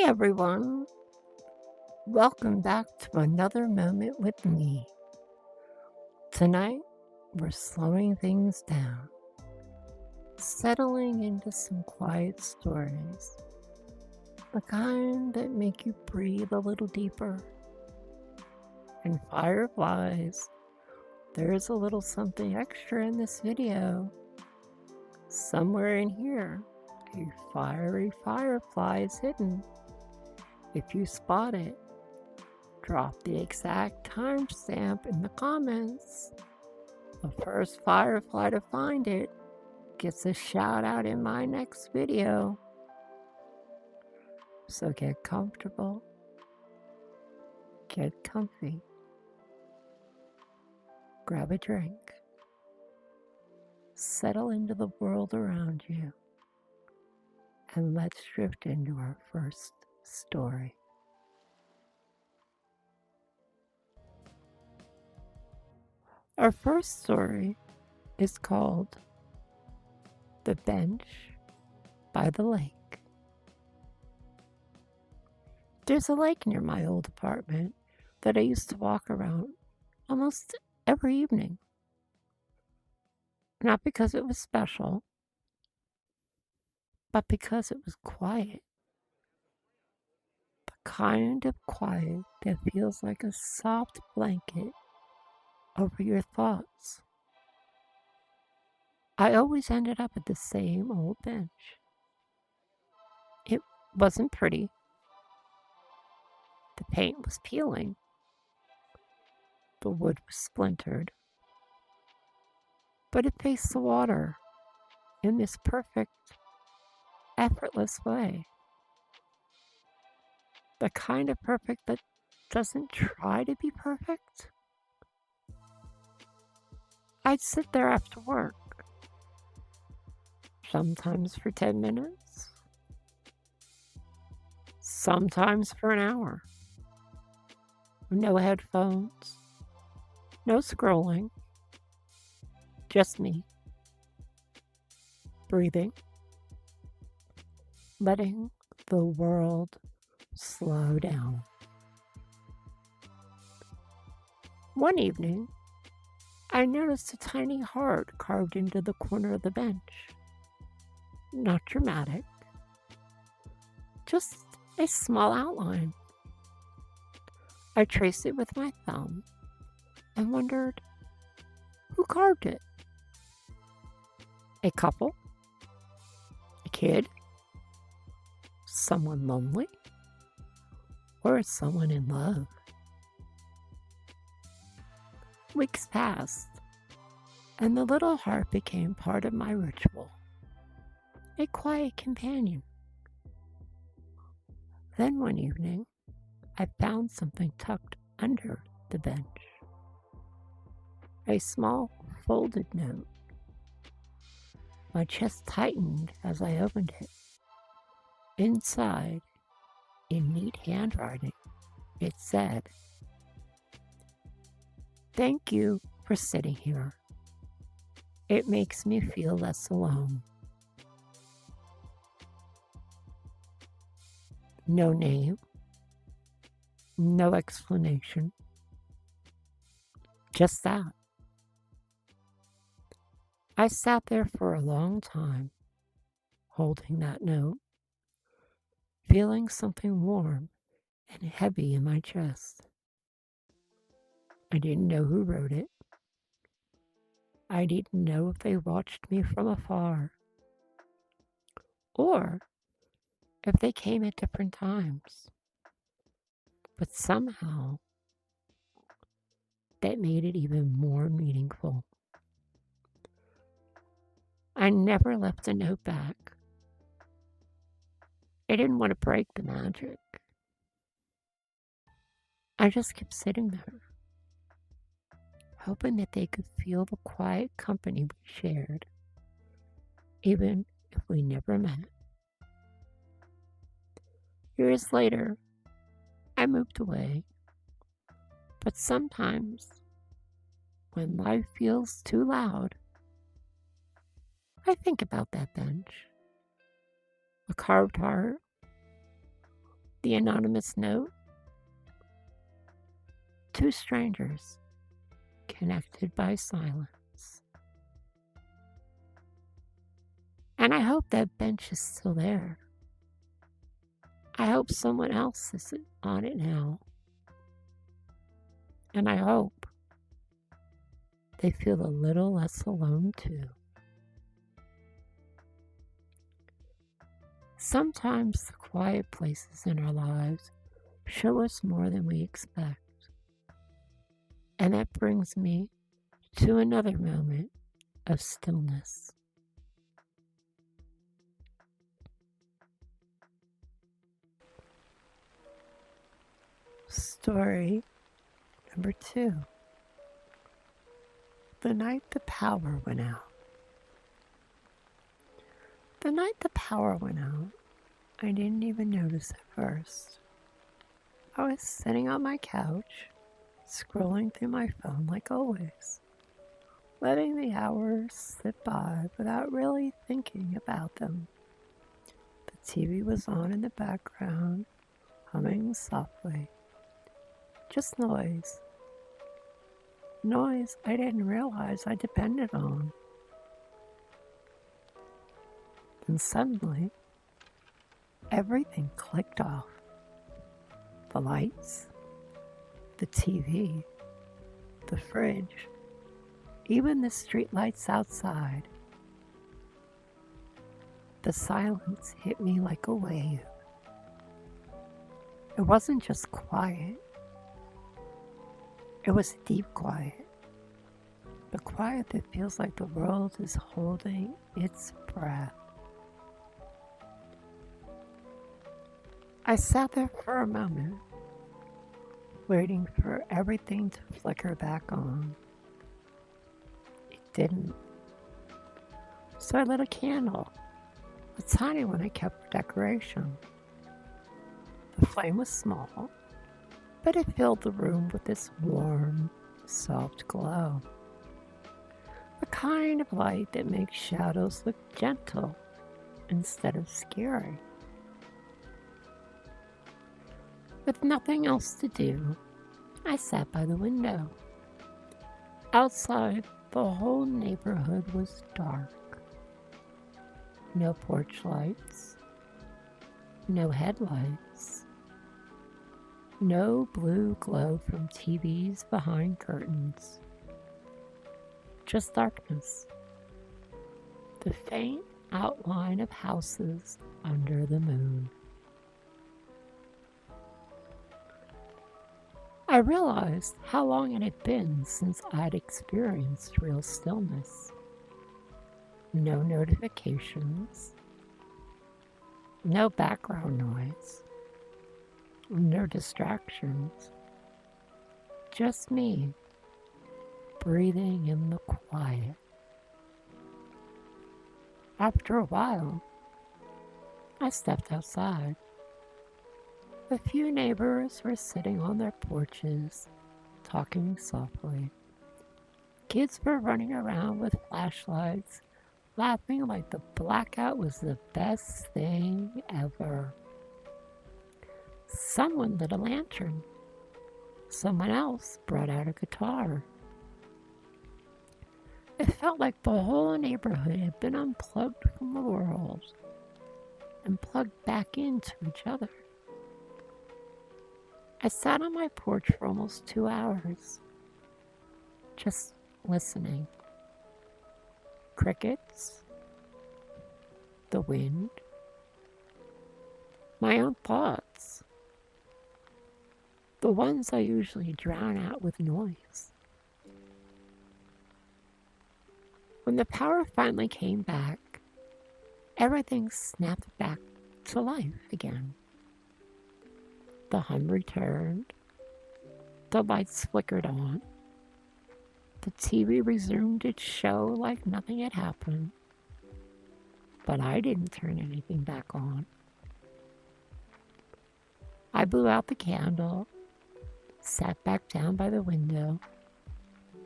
Hey everyone, welcome back to another moment with me. Tonight, we're slowing things down, settling into some quiet stories, the kind that make you breathe a little deeper. And fireflies, there's a little something extra in this video. Somewhere in here, a fiery firefly is hidden. If you spot it, drop the exact timestamp in the comments. The first firefly to find it gets a shout out in my next video. So get comfortable, get comfy, grab a drink, settle into the world around you, and let's drift into our first story. Our first story is called The Bench by the Lake. There's a lake near my old apartment that I used to walk around almost every evening. Not because it was special, but because it was quiet. The kind of quiet that feels like a soft blanket over your thoughts. I always ended up at the same old bench. It wasn't pretty. The paint was peeling. The wood was splintered. But it faced the water in this perfect, effortless way. The kind of perfect that doesn't try to be perfect. I'd sit there after work, sometimes for 10 minutes, sometimes for an hour. No headphones, no scrolling, just me, breathing, letting the world slow down. One evening, I noticed a tiny heart carved into the corner of the bench. Not dramatic, just a small outline. I traced it with my thumb and wondered, who carved it? A couple? A kid? Someone lonely? Or someone in love? Weeks passed, and the little heart became part of my ritual, a quiet companion. Then one evening, I found something tucked under the bench. A small folded note. My chest tightened as I opened it. Inside, in neat handwriting, it said, "Thank you for sitting here. It makes me feel less alone." No name, no explanation, just that. I sat there for a long time, holding that note, feeling something warm and heavy in my chest. I didn't know who wrote it. I didn't know if they watched me from afar, or if they came at different times. But somehow, that made it even more meaningful. I never left a note back. I didn't want to break the magic. I just kept sitting there, hoping that they could feel the quiet company we shared, even if we never met. Years later, I moved away, but sometimes, when life feels too loud, I think about that bench, a carved heart, The anonymous note: two strangers connected by silence. And I hope that bench is still there. I hope someone else is on it now. And I hope they feel a little less alone too. Sometimes the quiet places in our lives show us more than we expect. And that brings me to another moment of stillness. Story number 2. The night the power went out. The night the power went out, I didn't even notice at first. I was sitting on my couch, scrolling through my phone like always, letting the hours slip by without really thinking about them. The TV was on in the background, humming softly. Just noise. Noise I didn't realize I depended on. Then suddenly, everything clicked off. The lights, the TV, the fridge, even the streetlights outside. The silence hit me like a wave. It wasn't just quiet. It was deep quiet. The quiet that feels like the world is holding its breath. I sat there for a moment, waiting for everything to flicker back on. It didn't. So I lit a candle, a tiny one I kept for decoration. The flame was small, but it filled the room with this warm, soft glow. The kind of light that makes shadows look gentle instead of scary. With nothing else to do, I sat by the window. Outside, the whole neighborhood was dark. No porch lights, no headlights, no blue glow from TVs behind curtains. Just darkness. The faint outline of houses under the moon. I realized how long it had been since I'd experienced real stillness. No notifications, no background noise, no distractions, just me breathing in the quiet. After a while, I stepped outside. A few neighbors were sitting on their porches, talking softly. Kids were running around with flashlights, laughing like the blackout was the best thing ever. Someone lit a lantern. Someone else brought out a guitar. It felt like the whole neighborhood had been unplugged from the world and plugged back into each other. I sat on my porch for almost 2 hours, just listening. Crickets, the wind, my own thoughts, the ones I usually drown out with noise. When the power finally came back, everything snapped back to life again. The hum returned, the lights flickered on, the TV resumed its show like nothing had happened, but I didn't turn anything back on. I blew out the candle, sat back down by the window,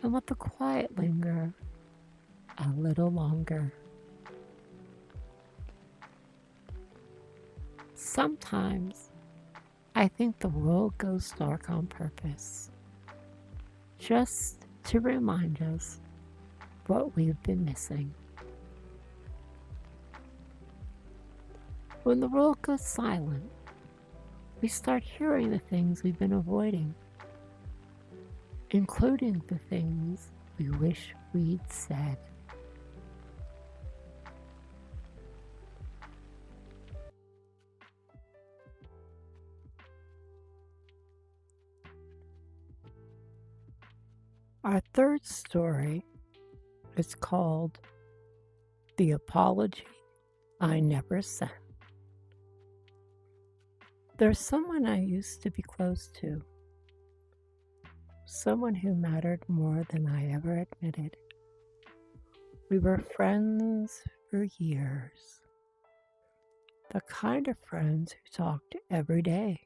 and let the quiet linger a little longer. Sometimes I think the world goes dark on purpose, just to remind us what we've been missing. When the world goes silent, we start hearing the things we've been avoiding, including the things we wish we'd said. Our third story is called The Apology I Never Sent. There's someone I used to be close to, someone who mattered more than I ever admitted. We were friends for years, the kind of friends who talked every day,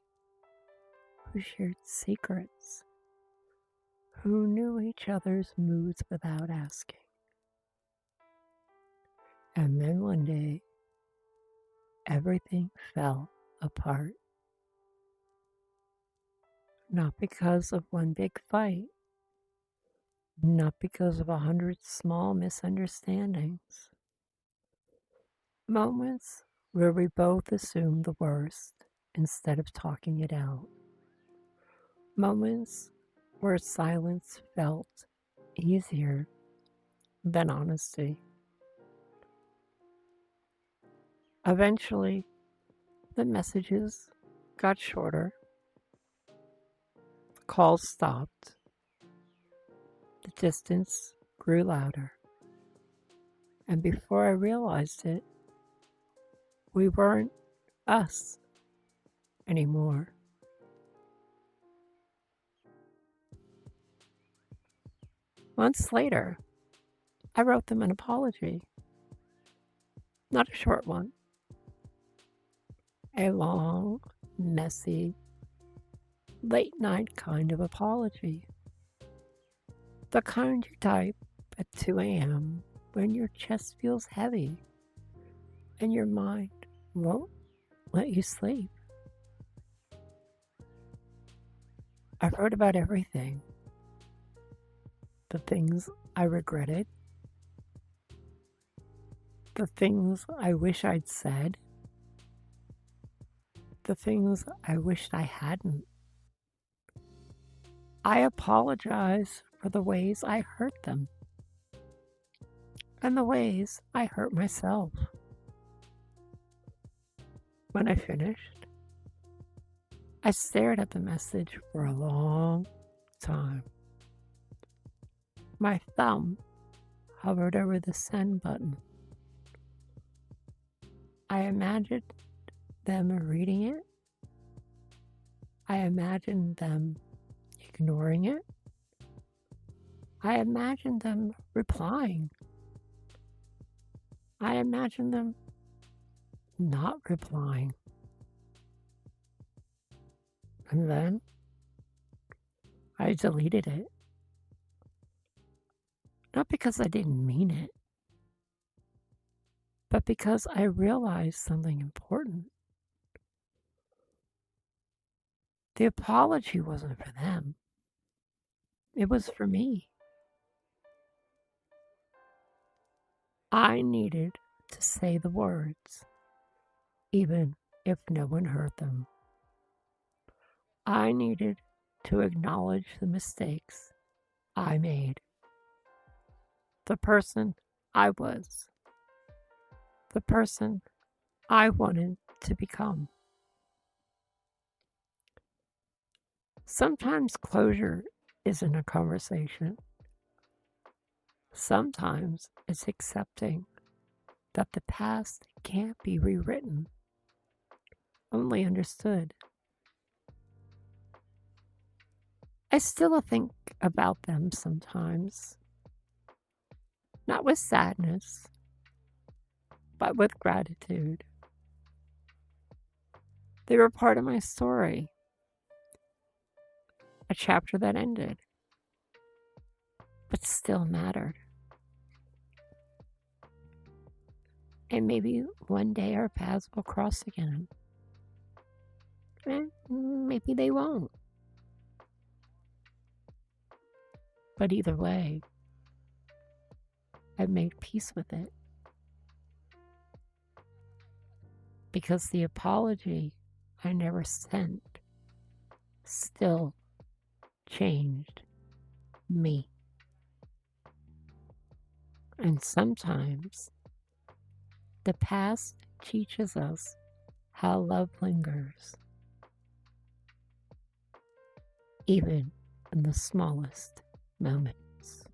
who shared secrets, who knew each other's moods without asking. And then one day, everything fell apart. Not because of one big fight, not because of 100 small misunderstandings. Moments where we both assumed the worst instead of talking it out. Moments where silence felt easier than honesty. Eventually, the messages got shorter, the calls stopped, the distance grew louder, and before I realized it, we weren't us anymore. Months later, I wrote them an apology. Not a short one. A long, messy, late night kind of apology. The kind you type at 2 a.m. when your chest feels heavy and your mind won't let you sleep. I wrote about everything. The things I regretted, the things I wish I'd said, the things I wished I hadn't. I apologize for the ways I hurt them and the ways I hurt myself. When I finished, I stared at the message for a long time. My thumb hovered over the send button. I imagined them reading it. I imagined them ignoring it. I imagined them replying. I imagined them not replying. And then I deleted it. Not because I didn't mean it, but because I realized something important. The apology wasn't for them. It was for me. I needed to say the words, even if no one heard them. I needed to acknowledge the mistakes I made, the person I was, the person I wanted to become. Sometimes closure isn't a conversation. Sometimes it's accepting that the past can't be rewritten, only understood. I still think about them sometimes, not with sadness, but with gratitude. They were part of my story, a chapter that ended, but still mattered. And maybe one day our paths will cross again. And maybe they won't. But either way, I've made peace with it. Because the apology I never sent still changed me. And sometimes the past teaches us how love lingers, even in the smallest moments.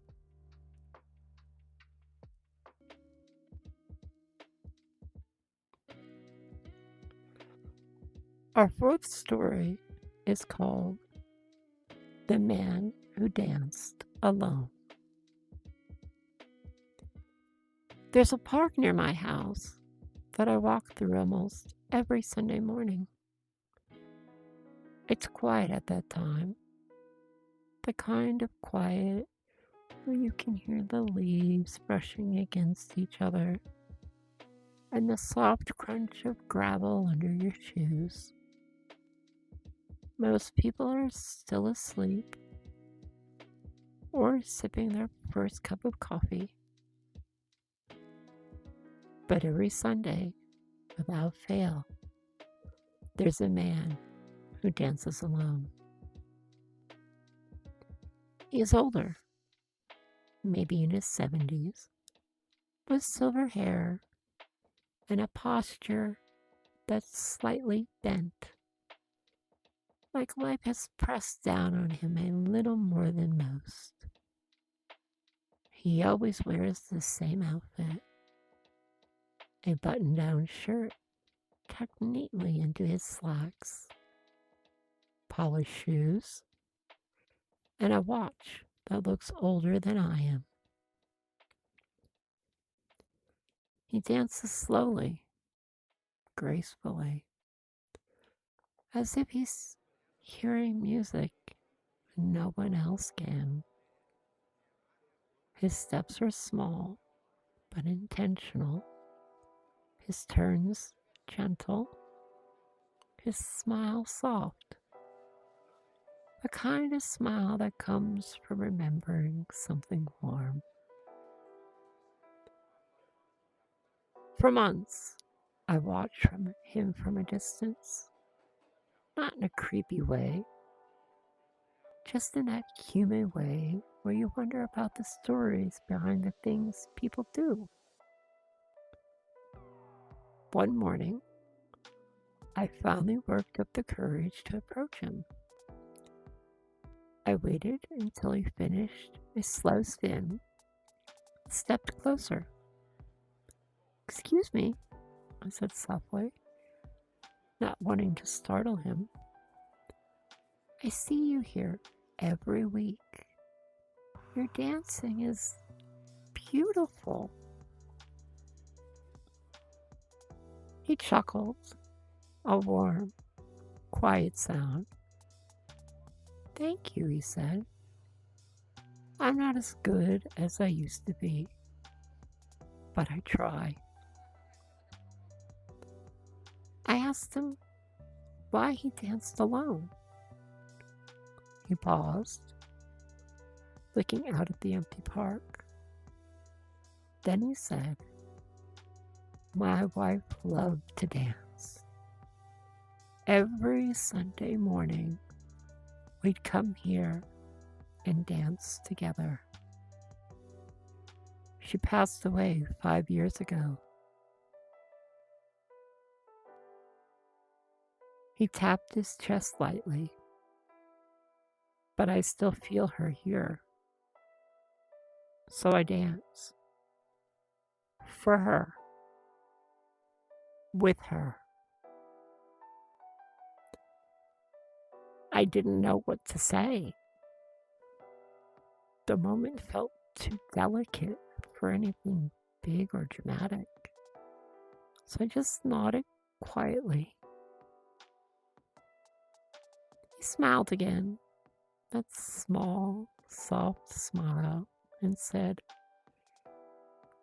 Our fourth story is called The Man Who Danced Alone. There's a park near my house that I walk through almost every Sunday morning. It's quiet at that time, the kind of quiet where you can hear the leaves brushing against each other and the soft crunch of gravel under your shoes. Most people are still asleep or sipping their first cup of coffee. But every Sunday, without fail, there's a man who dances alone. He is older, maybe in his 70s, with silver hair and a posture that's slightly bent, like life has pressed down on him a little more than most. He always wears the same outfit, a button-down shirt tucked neatly into his slacks, polished shoes, and a watch that looks older than I am. He dances slowly, gracefully, as if he's hearing music no one else can. His steps are small but intentional, his turns gentle, his smile soft, the kind of smile that comes from remembering something warm. For months, I watched him from a distance, not in a creepy way, just in that human way where you wonder about the stories behind the things people do. One morning, I finally worked up the courage to approach him. I waited until he finished a slow spin and stepped closer. "Excuse me," I said softly, not wanting to startle him. "I see you here every week. Your dancing is beautiful." He chuckled, a warm, quiet sound. "Thank you," he said. "I'm not as good as I used to be, but I try." I asked him why he danced alone. He paused, looking out at the empty park. Then he said, "My wife loved to dance. Every Sunday morning, we'd come here and dance together. She passed away 5 years ago." He tapped his chest lightly. "But I still feel her here. So I dance. For her. With her." I didn't know what to say. The moment felt too delicate for anything big or dramatic. So I just nodded quietly. He smiled again, that small, soft smile, and said,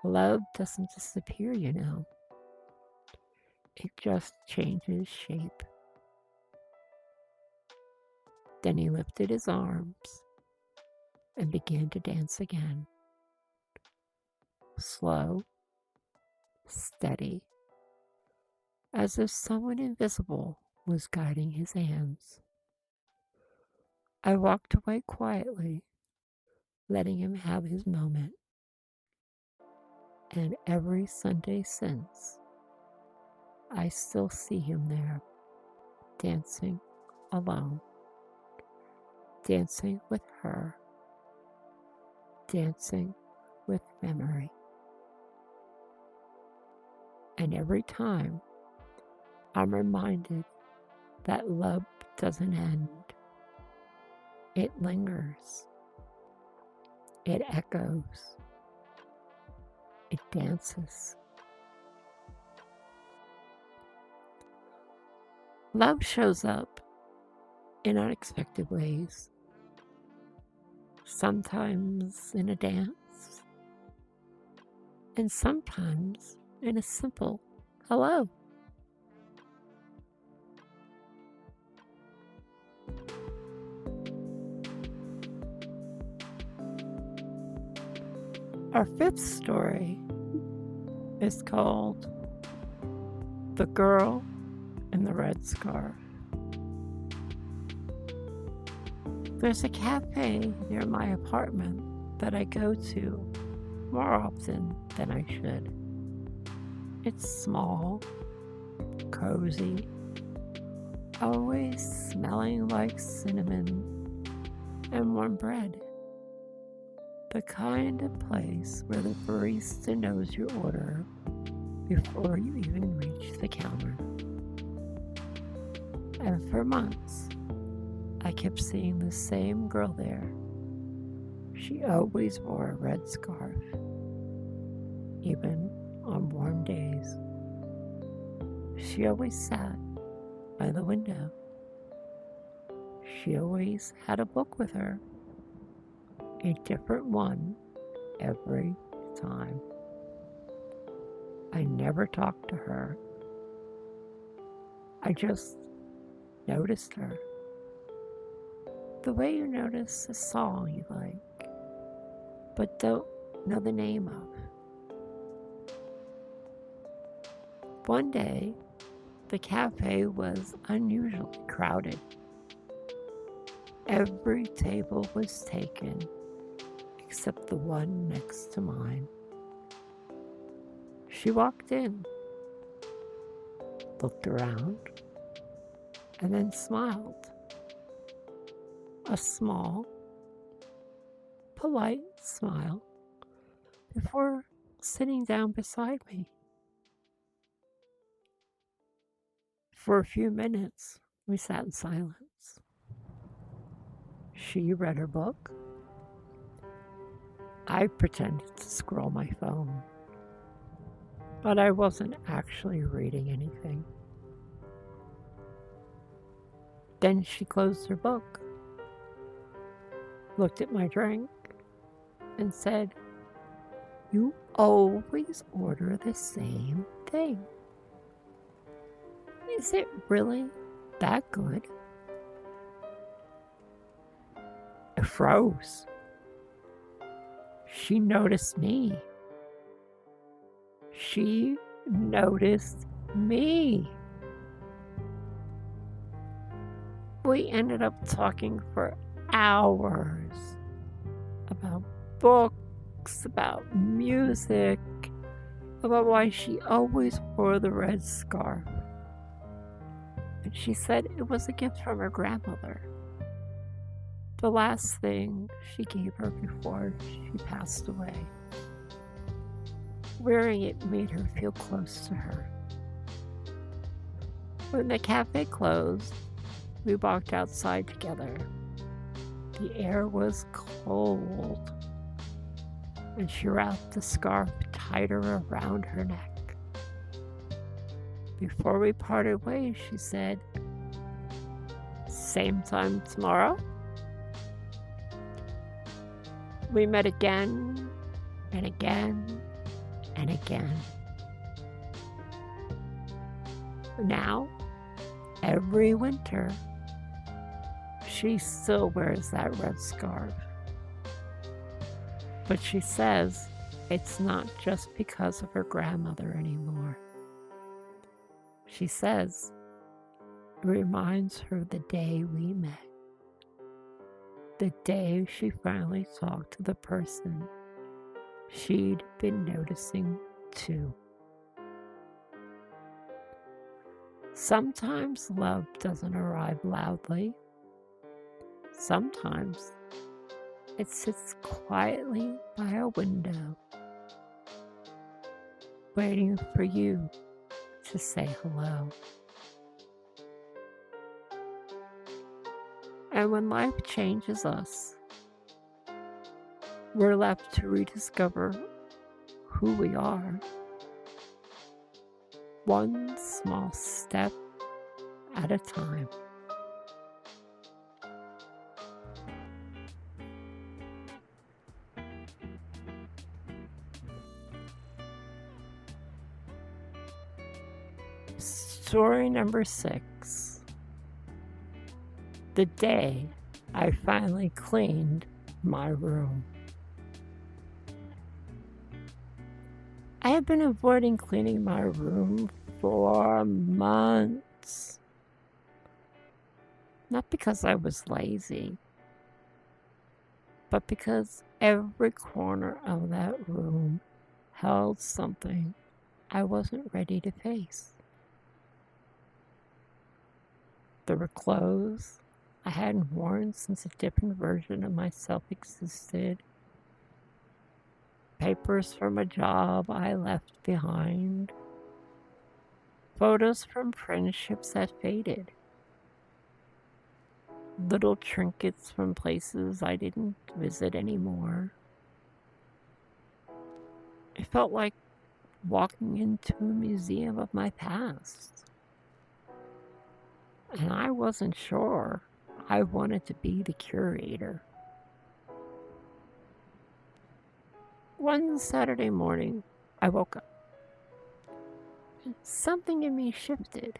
"Love doesn't disappear, you know. It just changes shape." Then he lifted his arms and began to dance again. Slow, steady, as if someone invisible was guiding his hands. I walked away quietly, letting him have his moment. And every Sunday since, I still see him there, dancing alone, dancing with her, dancing with memory. And every time, I'm reminded that love doesn't end. It lingers. It echoes. It dances. Love shows up in unexpected ways. Sometimes in a dance, and sometimes in a simple hello. Our fifth story is called The Girl in the Red Scarf. There's a cafe near my apartment that I go to more often than I should. It's small, cozy, always smelling like cinnamon and warm bread. The kind of place where the barista knows your order before you even reach the counter. And for months, I kept seeing the same girl there. She always wore a red scarf, even on warm days. She always sat by the window. She always had a book with her, a different one every time. I never talked to her. I just noticed her. The way you notice a song you like, but don't know the name of. One day, the cafe was unusually crowded. Every table was taken except the one next to mine. She walked in, looked around, and then smiled. A small, polite smile before sitting down beside me. For a few minutes, we sat in silence. She read her book. I pretended to scroll my phone, but I wasn't actually reading anything. Then she closed her book, looked at my drink, and said, "You always order the same thing. Is it really that good?" I froze. She noticed me. She noticed me. We ended up talking for hours about books, about music, about why she always wore the red scarf. And she said it was a gift from her grandmother. The last thing she gave her before she passed away. Wearing it made her feel close to her. When the cafe closed, we walked outside together. The air was cold, and she wrapped the scarf tighter around her neck. Before we parted ways, she said, "Same time tomorrow?" We met again and again and again. Now, every winter, She still wears that red scarf. But she says it's not just because of her grandmother anymore. She says it reminds her of the day we met. The day she finally talked to the person she'd been noticing too. Sometimes love doesn't arrive loudly. Sometimes it sits quietly by a window, waiting for you to say hello. And when life changes us, we're left to rediscover who we are, one small step at a time. Story number 6. The day I finally cleaned my room. I have been avoiding cleaning my room for months. Not because I was lazy, but because every corner of that room held something I wasn't ready to face. There were clothes I hadn't worn since a different version of myself existed. Papers from a job I left behind. Photos from friendships that faded. Little trinkets from places I didn't visit anymore. It felt like walking into a museum of my past. And I wasn't sure I wanted to be the curator. One Saturday morning, I woke up. Something in me shifted.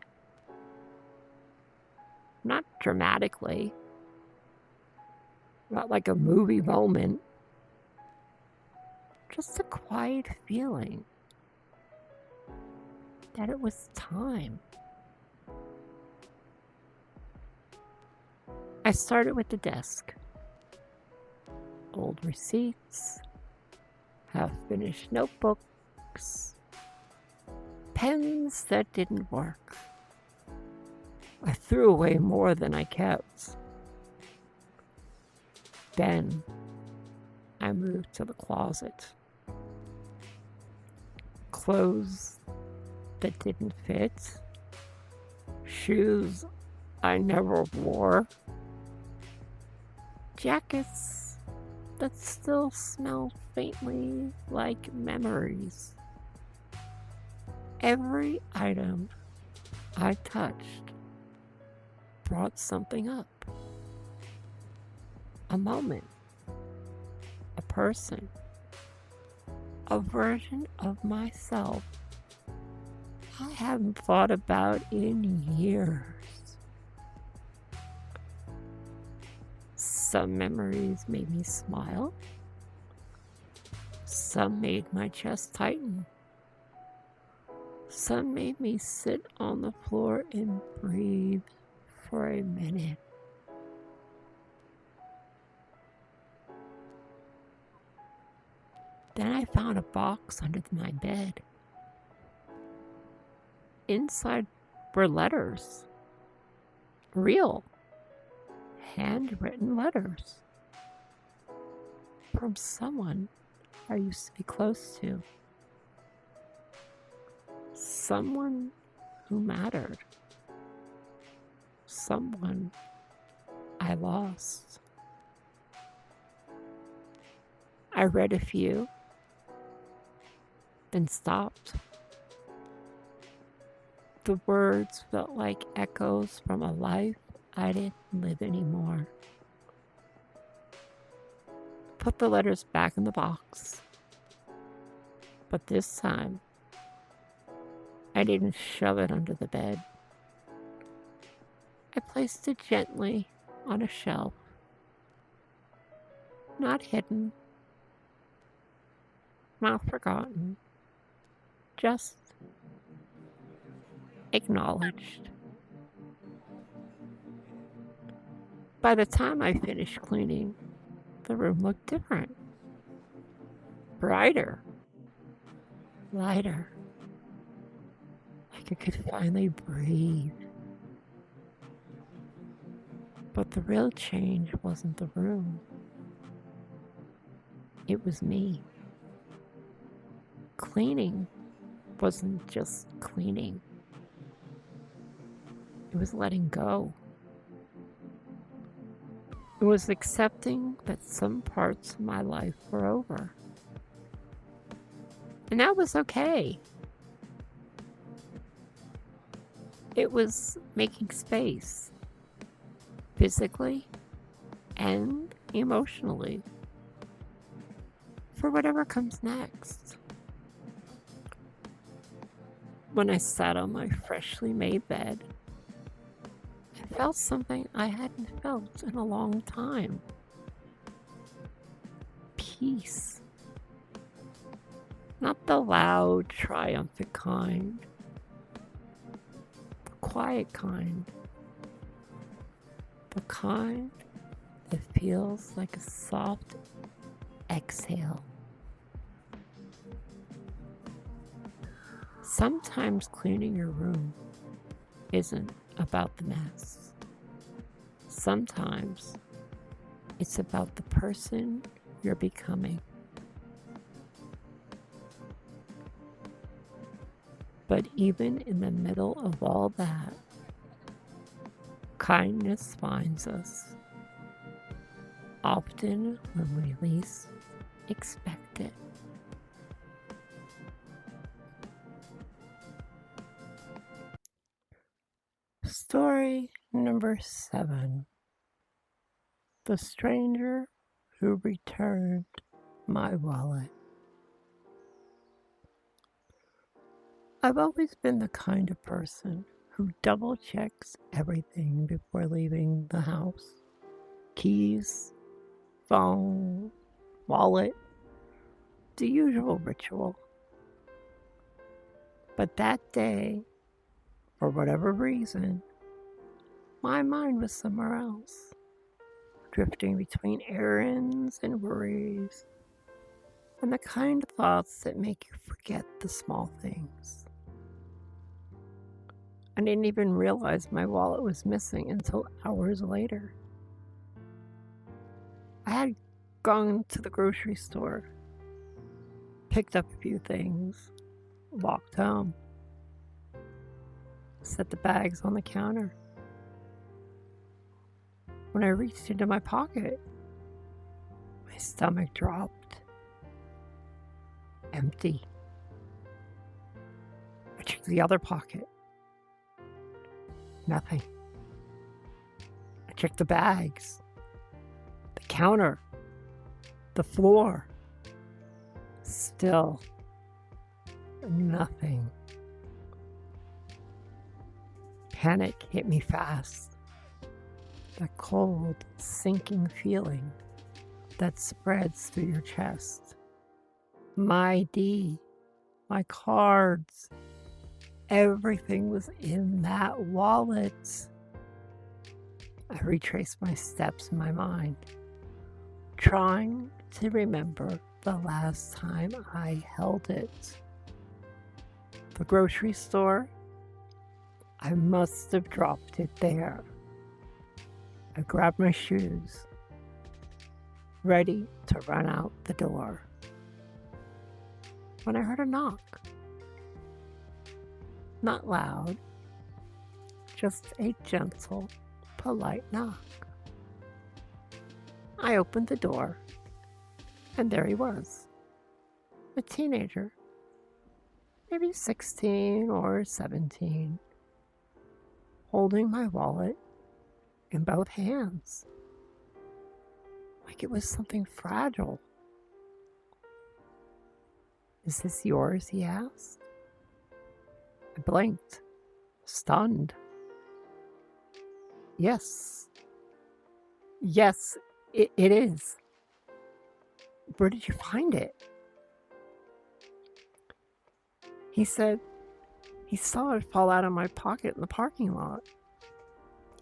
Not dramatically. Not like a movie moment. Just a quiet feeling that it was time. I started with the desk. Old receipts, half-finished notebooks, pens that didn't work. I threw away more than I kept. Then I moved to the closet. Clothes that didn't fit, shoes I never wore, jackets that still smell faintly like memories. Every item I touched brought something up. A moment, a person, a version of myself I haven't thought about in years. Some memories made me smile. Some made my chest tighten. Some made me sit on the floor and breathe for a minute. Then I found a box under my bed. Inside were letters. Real, handwritten letters. From someone I used to be close to. Someone who mattered. Someone I lost. I read a few, then stopped. The words felt like echoes from a life I didn't live anymore. Put the letters back in the box. But this time, I didn't shove it under the bed. I placed it gently on a shelf, not hidden, not forgotten, just acknowledged. By the time I finished cleaning, the room looked different, brighter, lighter, like I could finally breathe. But the real change wasn't the room, it was me. Cleaning wasn't just cleaning, it was letting go. It was accepting that some parts of my life were over. And that was okay. It was making space, physically and emotionally, for whatever comes next. When I sat on my freshly made bed, I felt something I hadn't felt in a long time. Peace. Not the loud, triumphant kind, the quiet kind. The kind that feels like a soft exhale. Sometimes cleaning your room isn't about the mess. Sometimes it's about the person you're becoming. But even in the middle of all that, kindness finds us, often when we least expect it. Story number 7. The stranger who returned my wallet. I've always been the kind of person who double checks everything before leaving the house. Keys, phone, wallet, the usual ritual. But that day, for whatever reason, my mind was somewhere else, drifting between errands and worries, and the kind of thoughts that make you forget the small things. I didn't even realize my wallet was missing until hours later. I had gone to the grocery store, picked up a few things, walked home, set the bags on the counter. When I reached into my pocket, my stomach dropped. Empty. I checked the other pocket. Nothing. I checked the bags, the counter, the floor. Still nothing. Panic hit me fast. That cold, sinking feeling that spreads through your chest. My ID, my cards, everything was in that wallet. I retraced my steps in my mind, trying to remember the last time I held it. The grocery store, I must have dropped it there. I grabbed my shoes, ready to run out the door, when I heard a knock. Not loud, just a gentle, polite knock. I opened the door, and there he was, a teenager, maybe 16 or 17, holding my wallet in both hands, like it was something fragile. "Is this yours?" he asked. I blinked, stunned. "Yes." Yes, it is. Where did you find it? He said he saw it fall out of my pocket in the parking lot.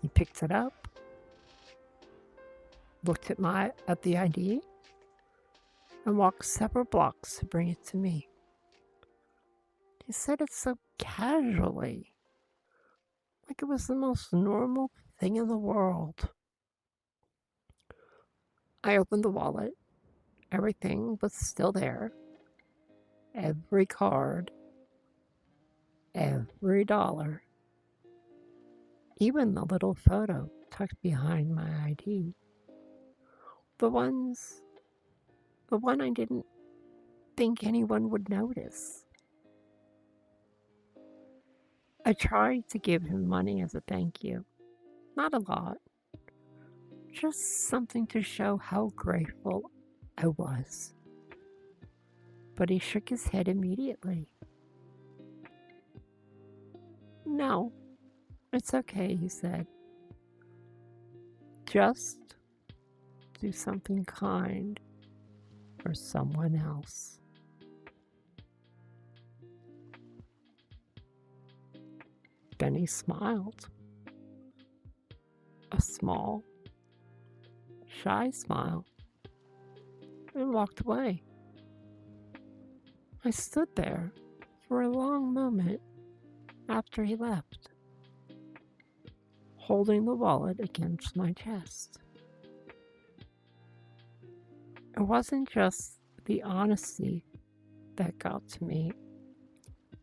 He picked it up, looked at the ID, and walked several blocks to bring it to me. He said it so casually, like it was the most normal thing in the world. I opened the wallet. Everything was still there. Every card, every dollar, even the little photo tucked behind my ID. The one I didn't think anyone would notice. I tried to give him money as a thank you. Not a lot, just something to show how grateful I was. But he shook his head immediately. No, it's okay, he said. Just do something kind for someone else. Then he smiled. A small, shy smile, and walked away. I stood there for a long moment after he left, holding the wallet against my chest. It wasn't just the honesty that got to me,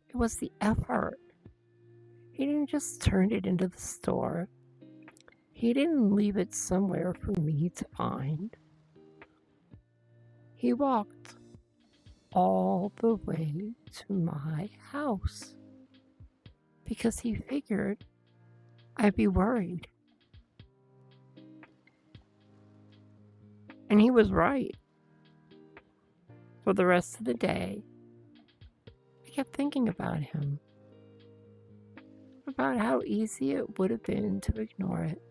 it was the effort. He didn't just turn it into the store. He didn't leave it somewhere for me to find. He walked all the way to my house because he figured I'd be worried. And he was right. For the rest of the day, I kept thinking about him, about how easy it would have been to ignore it,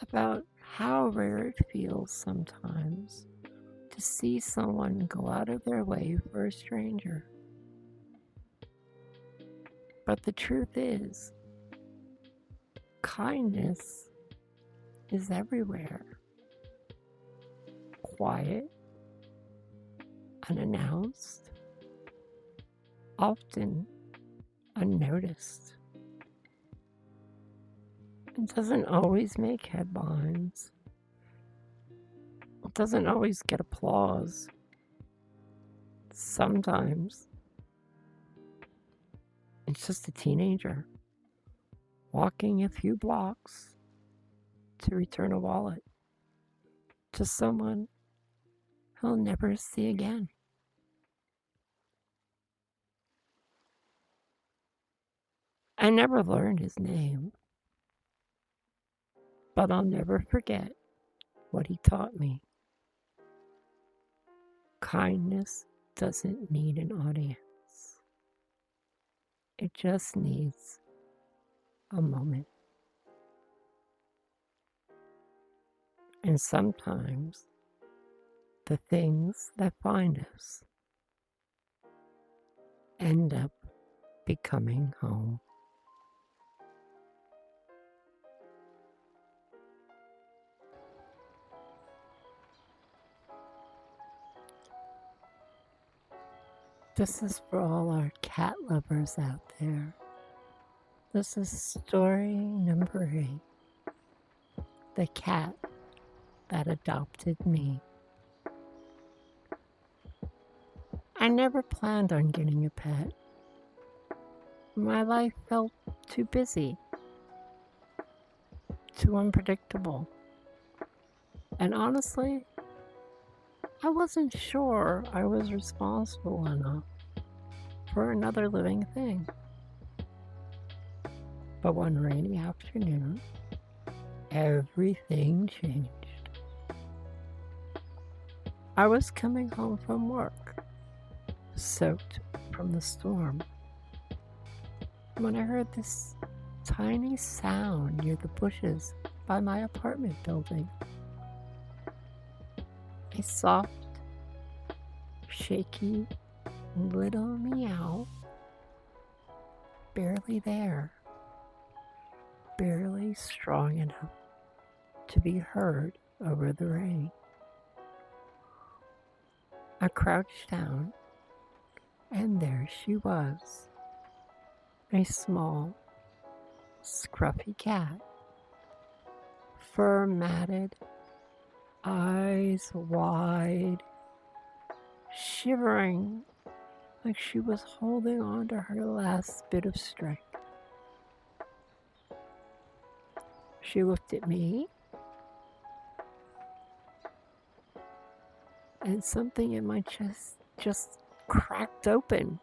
about how rare it feels sometimes to see someone go out of their way for a stranger. But the truth is, kindness is everywhere. Quiet, unannounced, often unnoticed. It doesn't always make headlines. It doesn't always get applause. Sometimes it's just a teenager walking a few blocks to return a wallet to someone he'll never see again. I never learned his name, but I'll never forget what he taught me. Kindness doesn't need an audience. It just needs a moment. And sometimes the things that find us end up becoming home. This is for all our cat lovers out there. This is story number 8. The cat that adopted me. I never planned on getting a pet. My life felt too busy, too unpredictable. And honestly, I wasn't sure I was responsible enough for another living thing. But one rainy afternoon, everything changed. I was coming home from work, soaked from the storm, when I heard this tiny sound near the bushes by my apartment building. A soft, shaky little meow, barely there, barely strong enough to be heard over the rain. I crouched down, and there she was, a small, scruffy cat, fur matted, eyes wide, shivering like she was holding on to her last bit of strength. She looked at me, and something in my chest just cracked open.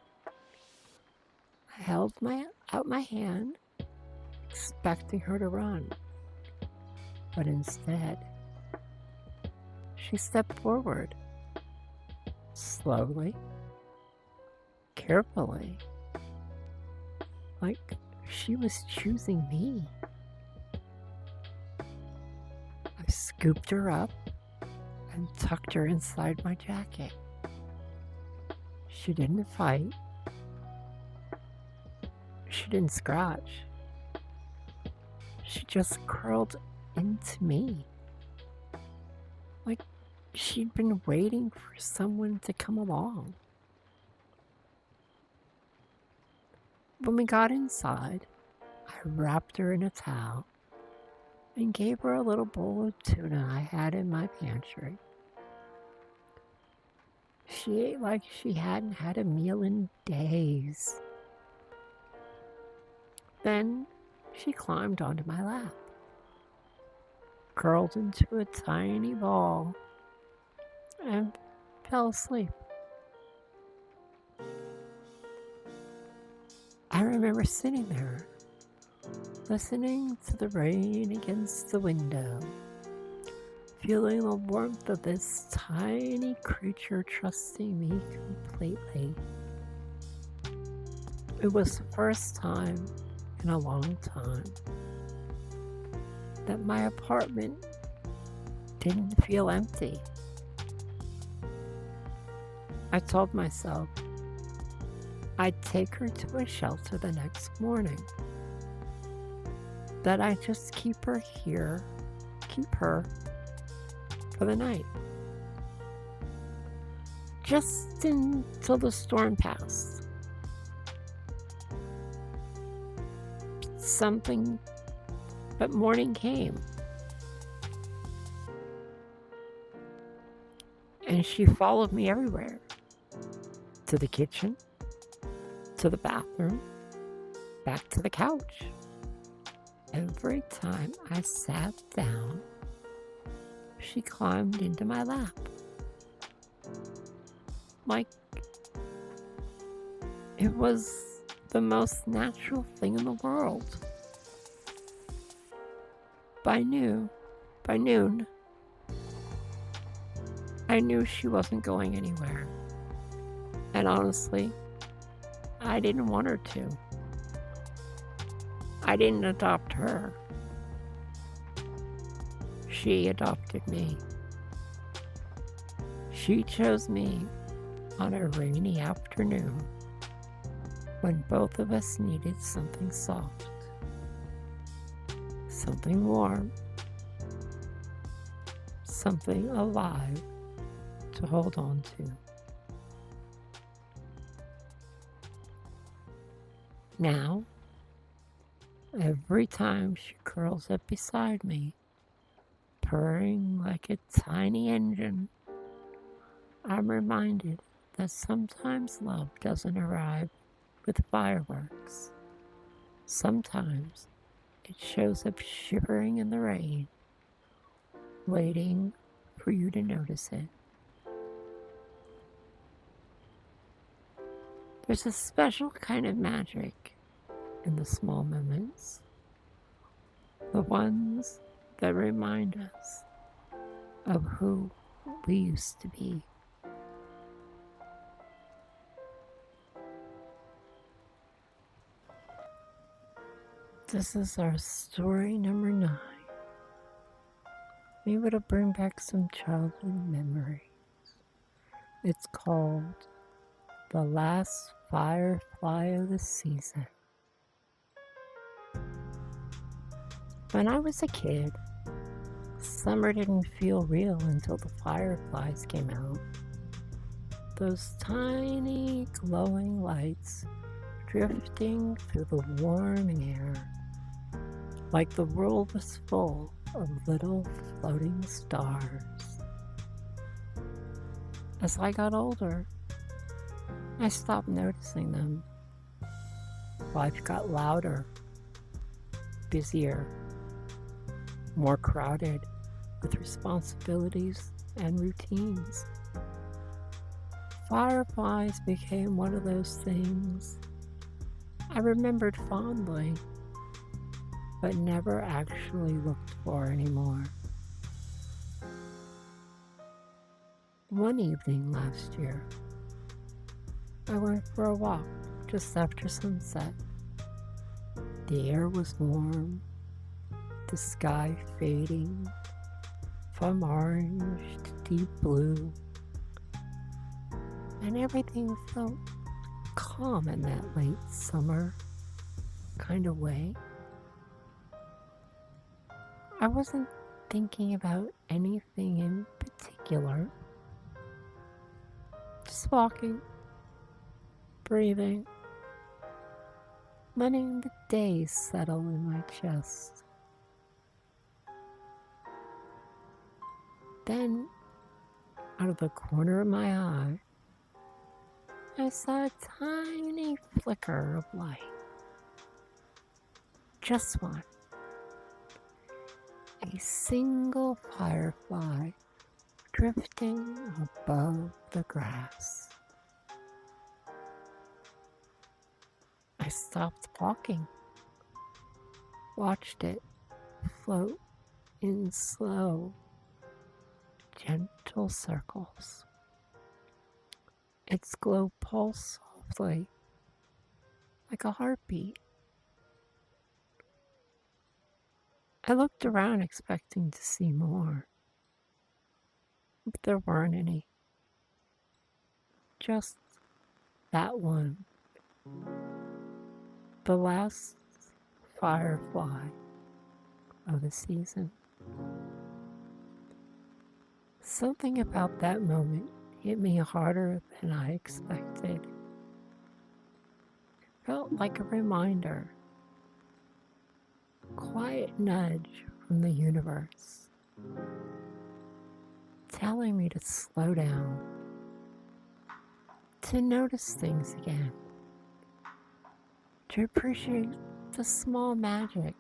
I held out my hand, expecting her to run, but instead, she stepped forward, slowly, carefully, like she was choosing me. I scooped her up and tucked her inside my jacket. She didn't fight. She didn't scratch. She just curled into me, like she'd been waiting for someone to come along. When we got inside, I wrapped her in a towel and gave her a little bowl of tuna I had in my pantry. She ate like she hadn't had a meal in days. Then she climbed onto my lap, curled into a tiny ball, and fell asleep. I remember sitting there, listening to the rain against the window, feeling the warmth of this tiny creature trusting me completely. It was the first time in a long time that my apartment didn't feel empty. I told myself I'd take her to a shelter the next morning, that I'd just keep her for the night, just until the storm passed. But morning came, and she followed me everywhere, to the kitchen, to the bathroom, back to the couch. Every time I sat down, she climbed into my lap, like it was the most natural thing in the world. By noon, I knew she wasn't going anywhere. And honestly, I didn't want her to. I didn't adopt her. She adopted me. She chose me on a rainy afternoon when both of us needed something soft, something warm, something alive to hold on to. Now, every time she curls up beside me, purring like a tiny engine, I'm reminded that sometimes love doesn't arrive with fireworks. Sometimes it shows up shivering in the rain, waiting for you to notice it. There's a special kind of magic in the small moments, the ones that remind us of who we used to be. This is our story number 9. Maybe it'll bring back some childhood memories. It's called The Last Firefly of the Season. When I was a kid, summer didn't feel real until the fireflies came out. Those tiny glowing lights drifting through the warm air, like the world was full of little floating stars. As I got older, I stopped noticing them. Life got louder, busier, more crowded with responsibilities and routines. Fireflies became one of those things I remembered fondly, but never actually looked for anymore. One evening last year, I went for a walk just after sunset. The air was warm, the sky fading from orange to deep blue, and everything felt calm in that late summer kind of way. I wasn't thinking about anything in particular, just walking, breathing, letting the day settle in my chest. Then, out of the corner of my eye, I saw a tiny flicker of light. Just one. A single firefly drifting above the grass. I stopped walking, watched it float in slow, gentle circles. Its glow pulsed softly, like a heartbeat. I looked around expecting to see more, but there weren't any. Just that one. The last firefly of the season. Something about that moment hit me harder than I expected. It felt like a reminder, a quiet nudge from the universe, telling me to slow down, to notice things again, to appreciate the small magic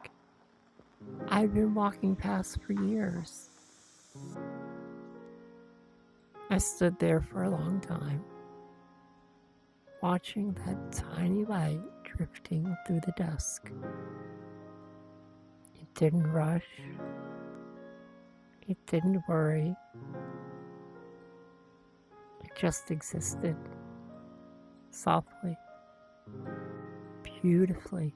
I've been walking past for years. I stood there for a long time, watching that tiny light drifting through the dusk. It didn't rush. It didn't worry. It just existed, softly, beautifully,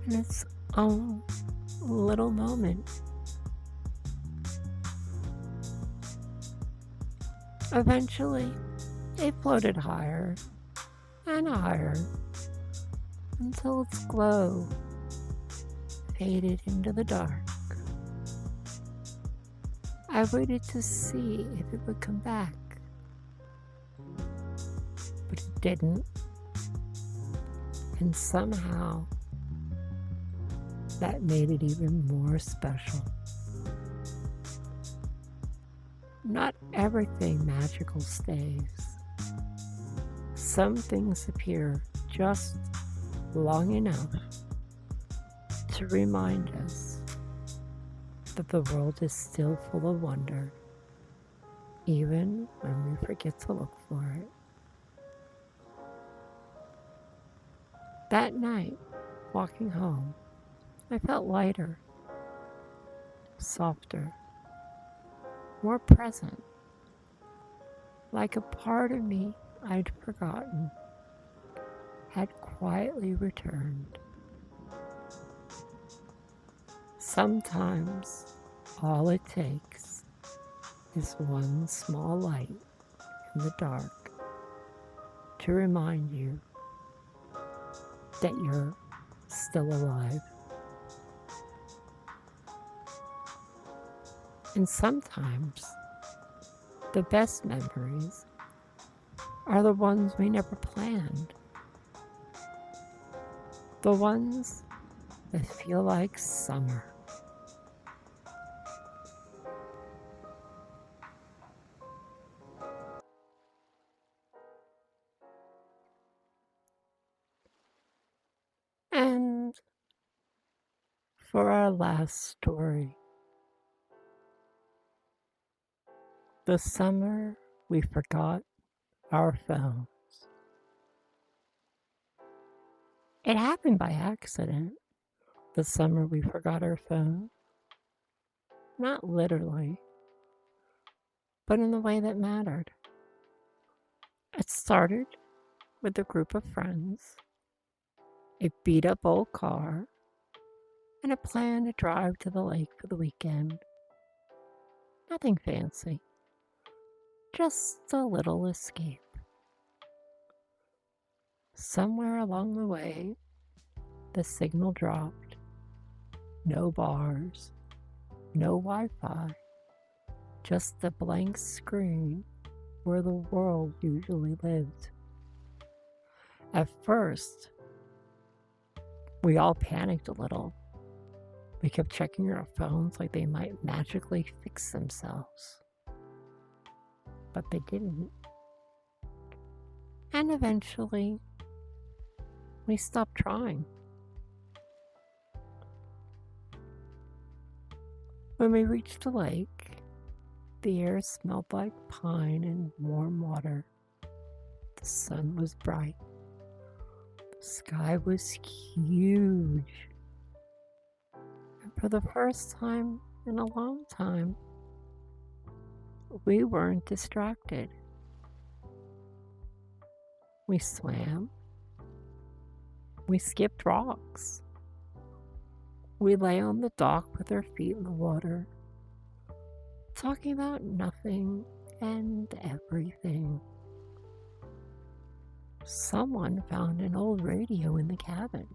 in its own little moment. Eventually, it floated higher and higher until its glow faded into the dark. I waited to see if it would come back, but it didn't. And somehow, that made it even more special. Not everything magical stays. Some things appear just long enough to remind us that the world is still full of wonder, even when we forget to look for it. That night, walking home, I felt lighter, softer, more present, like a part of me I'd forgotten had quietly returned. Sometimes all it takes is one small light in the dark to remind you that you're still alive. And sometimes the best memories are the ones we never planned. The ones that feel like summer. And for our last story, the summer we forgot our phones. It happened by accident. The summer we forgot our phone. Not literally, but in the way that mattered. It started with a group of friends, a beat up old car, and a plan to drive to the lake for the weekend. Nothing fancy, just a little escape. Somewhere along the way, the signal dropped. No bars, no Wi-Fi, just a blank screen where the world usually lived. At first, we all panicked a little. We kept checking our phones like they might magically fix themselves. But they didn't. And eventually, we stopped trying. When we reached the lake, the air smelled like pine and warm water. The sun was bright. The sky was huge. And for the first time in a long time, we weren't distracted. We swam. We skipped rocks. We lay on the dock with our feet in the water, talking about nothing and everything. Someone found an old radio in the cabin,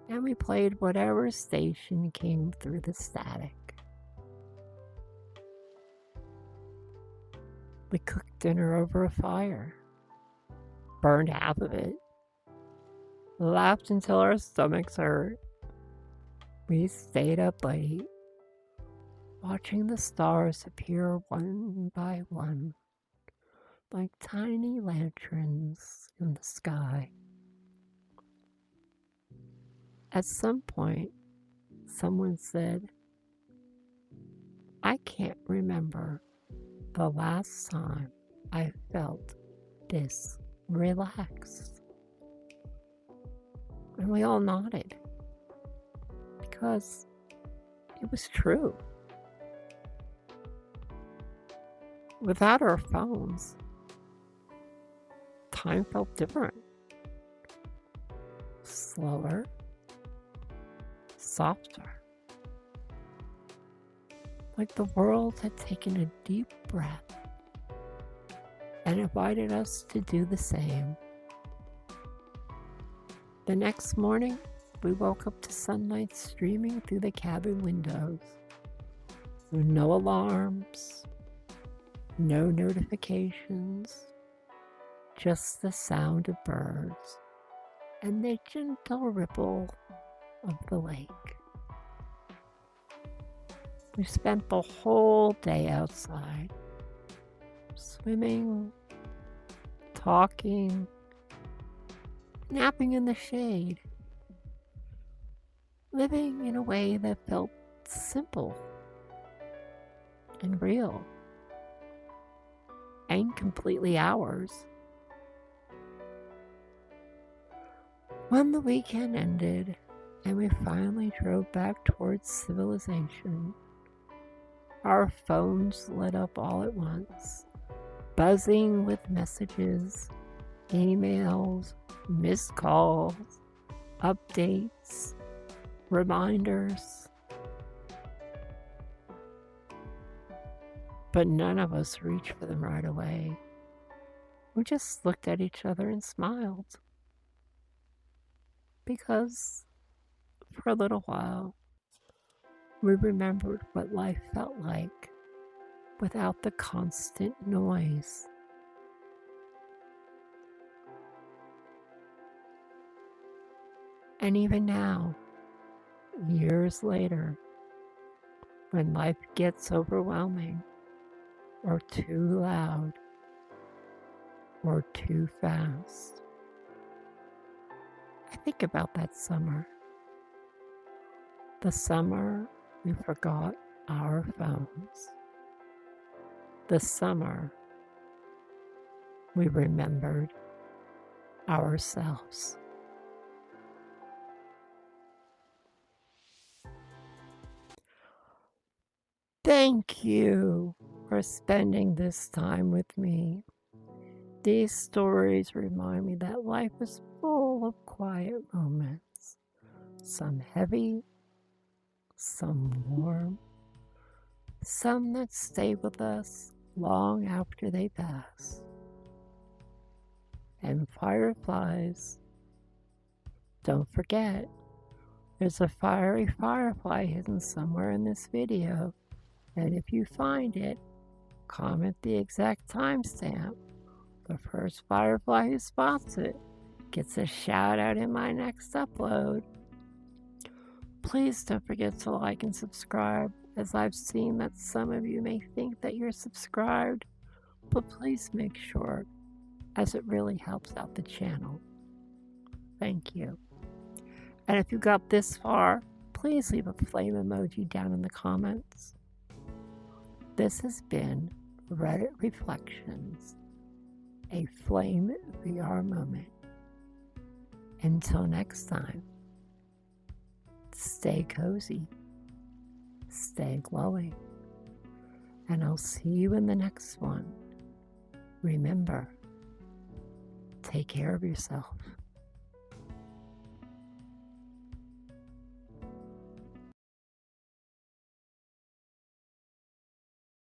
and we played whatever station came through the static. We cooked dinner over a fire, burned half of it, laughed until our stomachs hurt. We stayed up late, watching the stars appear one by one, like tiny lanterns in the sky. At some point, someone said, "I can't remember the last time I felt this relaxed." And we all nodded, because it was true. Without our phones, time felt different. Slower, softer. Like the world had taken a deep breath and invited us to do the same. The next morning, we woke up to sunlight streaming through the cabin windows. No alarms, no notifications, just the sound of birds and the gentle ripple of the lake. We spent the whole day outside, swimming, talking, napping in the shade, living in a way that felt simple and real and completely ours. When the weekend ended and we finally drove back towards civilization, our phones lit up all at once, buzzing with messages, emails, missed calls, updates, reminders. But none of us reached for them right away. We just looked at each other and smiled. Because for a little while, we remembered what life felt like without the constant noise. And even now, years later, when life gets overwhelming, or too loud, or too fast, I think about that summer. The summer we forgot our phones. The summer we remembered ourselves. Thank you for spending this time with me. These stories remind me that life is full of quiet moments, some heavy, some warm, some that stay with us long after they pass. And fireflies, don't forget, there's a fiery firefly hidden somewhere in this video. And if you find it, comment the exact timestamp. The first firefly who spots it gets a shout out in my next upload. Please don't forget to like and subscribe, as I've seen that some of you may think that you're subscribed, but please make sure, as it really helps out the channel. Thank you. And if you got this far, please leave a flame emoji down in the comments. This has been Reddit Reflections, a Flame VR moment. Until next time, stay cozy, stay glowing, and I'll see you in the next one. Remember, take care of yourself.